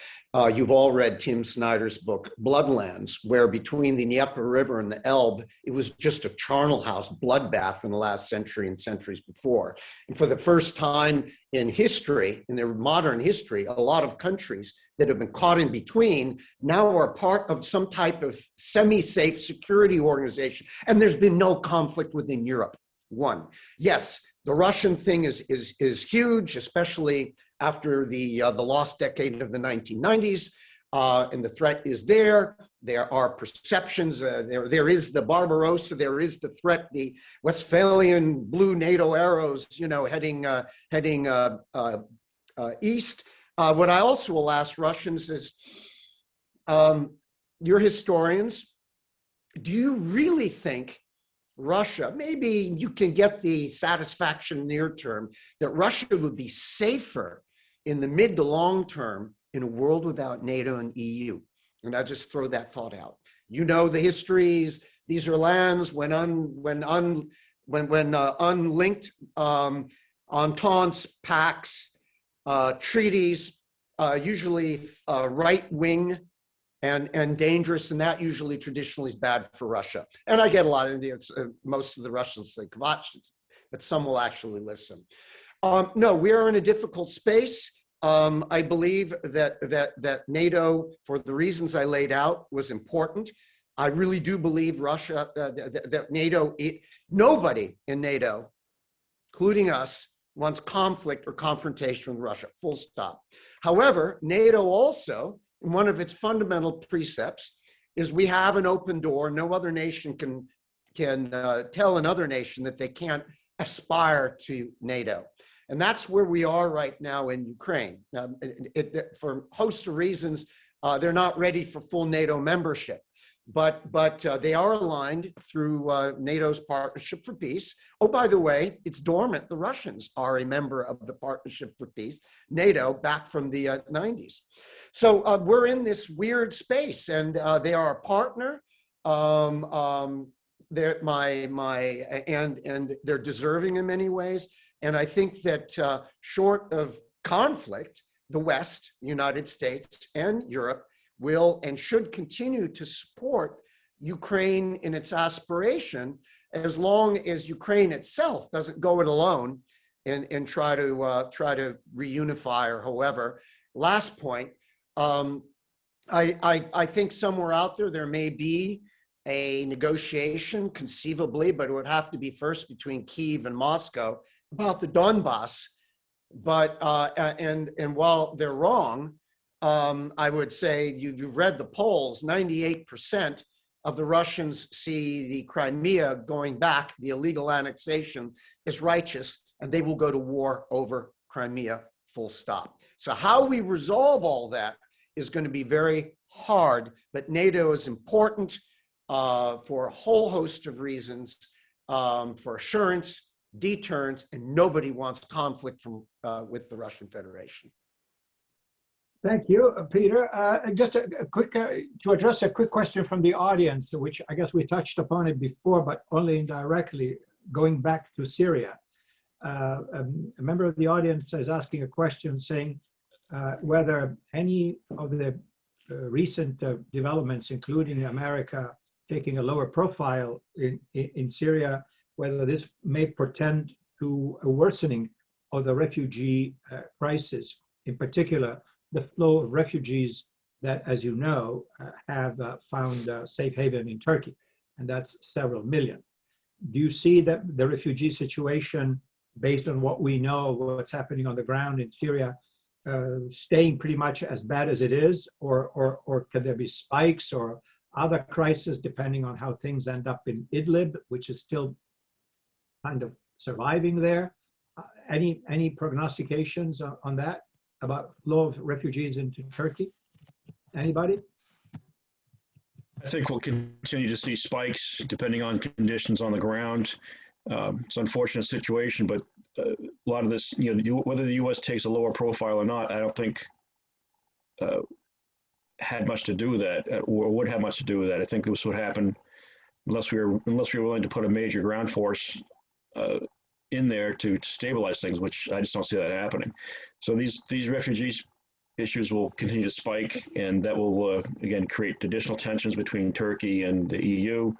You've all read Tim Snyder's book, Bloodlands, where between the Dnieper River and the Elbe, it was just a charnel house bloodbath in the last century and centuries before. And for the first time in history, in their modern history, a lot of countries that have been caught in between now are part of some type of semi-safe security organization. And there's been no conflict within Europe. One, yes, the Russian thing is huge, especially after the lost decade of the 1990s, and the threat is there. There are perceptions. There is the Barbarossa. There is the threat. The Westphalian blue NATO arrows, heading east. What I also will ask Russians is, you're historians. Do you really think Russia, maybe you can get the satisfaction near term, that Russia would be safer in the mid to long term in a world without NATO and EU? And I'll just throw that thought out. You know the histories. These are lands when unlinked ententes, pacts, treaties, usually right wing and dangerous, and that usually traditionally is bad for Russia. And I get a lot of most of the Russians say Kvatch, but some will actually listen. No, we are in a difficult space. I believe that NATO, for the reasons I laid out, was important. I really do believe Russia, that NATO, nobody in NATO, including us, wants conflict or confrontation with Russia, full stop. However, NATO also, one of its fundamental precepts is we have an open door. No other nation can tell another nation that they can't aspire to NATO. And that's where we are right now in Ukraine. For a host of reasons, they're not ready for full NATO membership. But they are aligned through NATO's Partnership for Peace. Oh, by the way, it's dormant. The Russians are a member of the Partnership for Peace, NATO, back from the 90s. So we're in this weird space, and they are a partner. They're and they're deserving in many ways. And I think that short of conflict, the West, United States, and Europe will and should continue to support Ukraine in its aspiration as long as Ukraine itself doesn't go it alone and try to reunify or however. Last point, I think somewhere out there may be a negotiation conceivably, but it would have to be first between Kyiv and Moscow about the Donbass. But and while they're wrong, I would say you've read the polls. 98% of the Russians see the Crimea going back, the illegal annexation, as righteous, and they will go to war over Crimea. Full stop. So how we resolve all that is going to be very hard. But NATO is important for a whole host of reasons, for assurance, deterrence, and nobody wants conflict with the Russian Federation. Thank you, Peter. Just a quick, to address a quick question from the audience, which I guess we touched upon it before, but only indirectly, going back to Syria. A member of the audience is asking a question saying whether any of the recent developments, including America taking a lower profile in Syria, whether this may portend to a worsening of the refugee crisis, in particular, the flow of refugees that, as you know, have found safe haven in Turkey, and that's several million. Do you see that the refugee situation, based on what we know, what's happening on the ground in Syria, staying pretty much as bad as it is, or could there be spikes or other crises depending on how things end up in Idlib, which is still kind of surviving there? Any prognostications on that, about flow of refugees into Turkey? Anybody? I think we'll continue to see spikes depending on conditions on the ground. It's an unfortunate situation, but a lot of this, whether the U.S. takes a lower profile or not, I don't think had much to do with that, or would have much to do with that. I think this would happen unless we were willing to put a major ground force in there to stabilize things, which I just don't see that happening. So these refugees issues will continue to spike, and that will again create additional tensions between Turkey and the EU.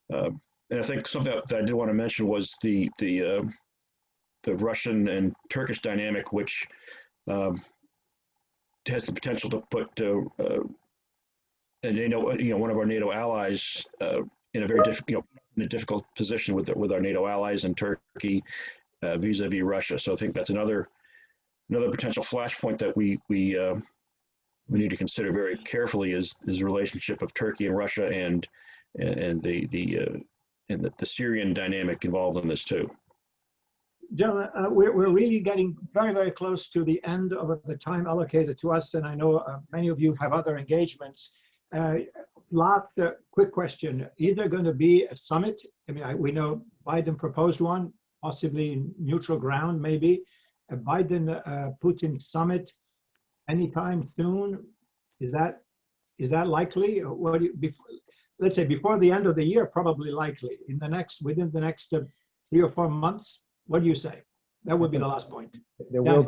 And I think something that I did want to mention was the Russian and Turkish dynamic, which has the potential to put a NATO, one of our NATO allies in a very difficult position with our NATO allies in Turkey vis-a-vis Russia. So I think that's another potential flashpoint that we need to consider very carefully, is the relationship of Turkey and Russia and the Syrian dynamic involved in this too. Gentlemen, we're really getting very, very close to the end of the time allocated to us, and I know many of you have other engagements. Last quick question: is there going to be a summit? I mean, we know Biden proposed one, possibly neutral ground, maybe. A Biden-Putin summit anytime soon? Is that likely? Or what let's say before the end of the year, probably likely. Within the next 3 or 4 months. What do you say? That would be the last point. There will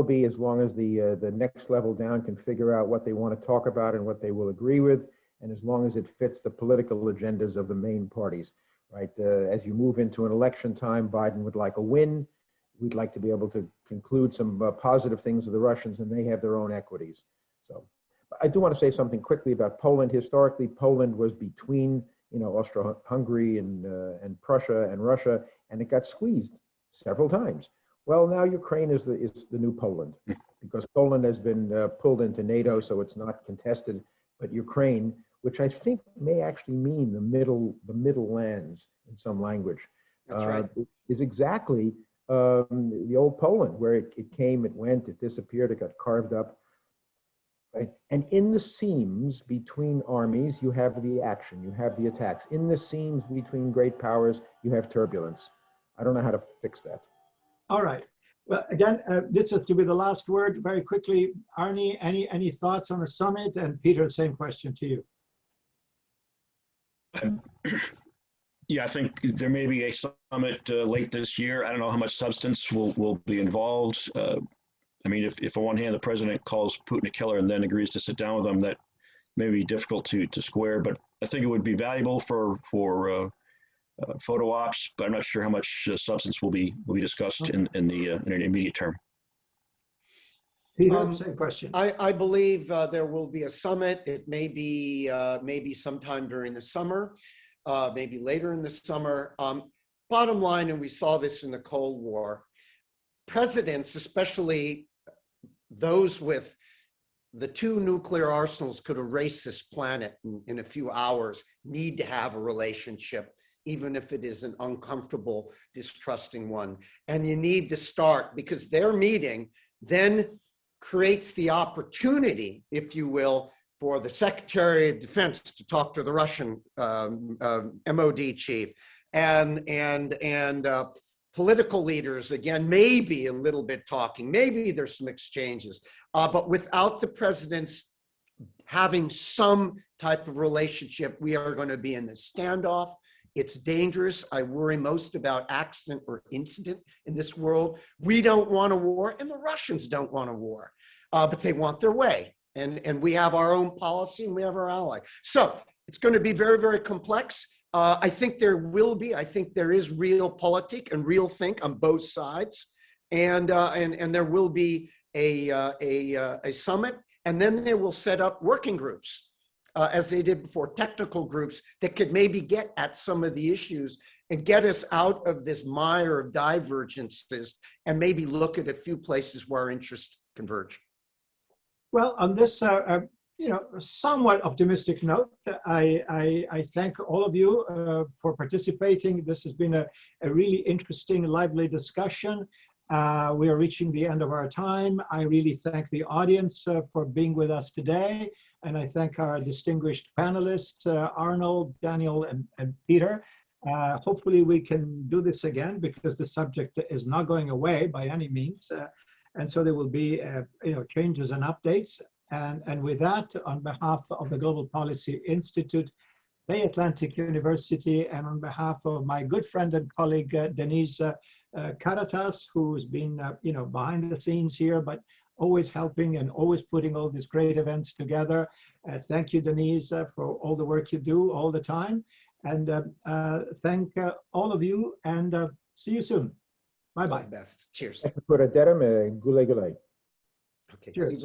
be, as long as the next level down can figure out what they want to talk about and what they will agree with, and as long as it fits the political agendas of the main parties, right? As you move into an election time, Biden would like a win. We'd like to be able to conclude some positive things with the Russians, and they have their own equities. So I do want to say something quickly about Poland. Historically, Poland was between Austro-Hungary and Prussia and Russia, and it got squeezed several times. Well, now Ukraine is the new Poland, because Poland has been pulled into NATO, so it's not contested. But Ukraine, which I think may actually mean the middle lands in some language, that's right, is exactly the old Poland, where it came, it went, it disappeared, it got carved up. Right? And in the seams between armies, you have the action, you have the attacks. In the seams between great powers, you have turbulence. I don't know how to fix that. All right. Well, again, this is to be the last word. Very quickly, Arnie, any thoughts on the summit? And Peter, same question to you. Yeah, I think there may be a summit late this year. I don't know how much substance will be involved. I mean, if on one hand the president calls Putin a killer and then agrees to sit down with him, that may be difficult to square. But I think it would be valuable for photo ops, but I'm not sure how much substance will be discussed in an immediate term. Peter, same question. I believe there will be a summit. It may be maybe sometime during the summer, maybe later in the summer. Bottom line, and we saw this in the Cold War, presidents, especially those with the two nuclear arsenals could erase this planet in a few hours, need to have a relationship, even if it is an uncomfortable, distrusting one. And you need to start, because their meeting then creates the opportunity, if you will, for the Secretary of Defense to talk to the Russian MOD chief and political leaders, again, maybe a little bit talking, maybe there's some exchanges, but without the presidents having some type of relationship, we are going to be in this standoff. It's dangerous. I worry most about accident or incident in this world. We don't want a war, and the Russians don't want a war, but they want their way. And we have our own policy, and we have our ally. So it's going to be very, very complex. I think there is real politic and real think on both sides, and there will be a summit, and then they will set up working groups, as they did before, technical groups that could maybe get at some of the issues and get us out of this mire of divergences, and maybe look at a few places where our interests converge. Well, on this somewhat optimistic note, I thank all of you for participating. This has been a really interesting, lively discussion. We are reaching the end of our time. I really thank the audience for being with us today. And I thank our distinguished panelists, Arnold, Daniel, and Peter. Hopefully we can do this again, because the subject is not going away by any means. And so there will be changes and updates. And with that, on behalf of the Global Policy Institute, Bay Atlantic University, and on behalf of my good friend and colleague, Denise Caritas, who's been behind the scenes here, but always helping and always putting all these great events together. Thank you, Denise, for all the work you do all the time. And thank all of you, and see you soon. Bye-bye. Best. Cheers. Gule. Okay. Cheers.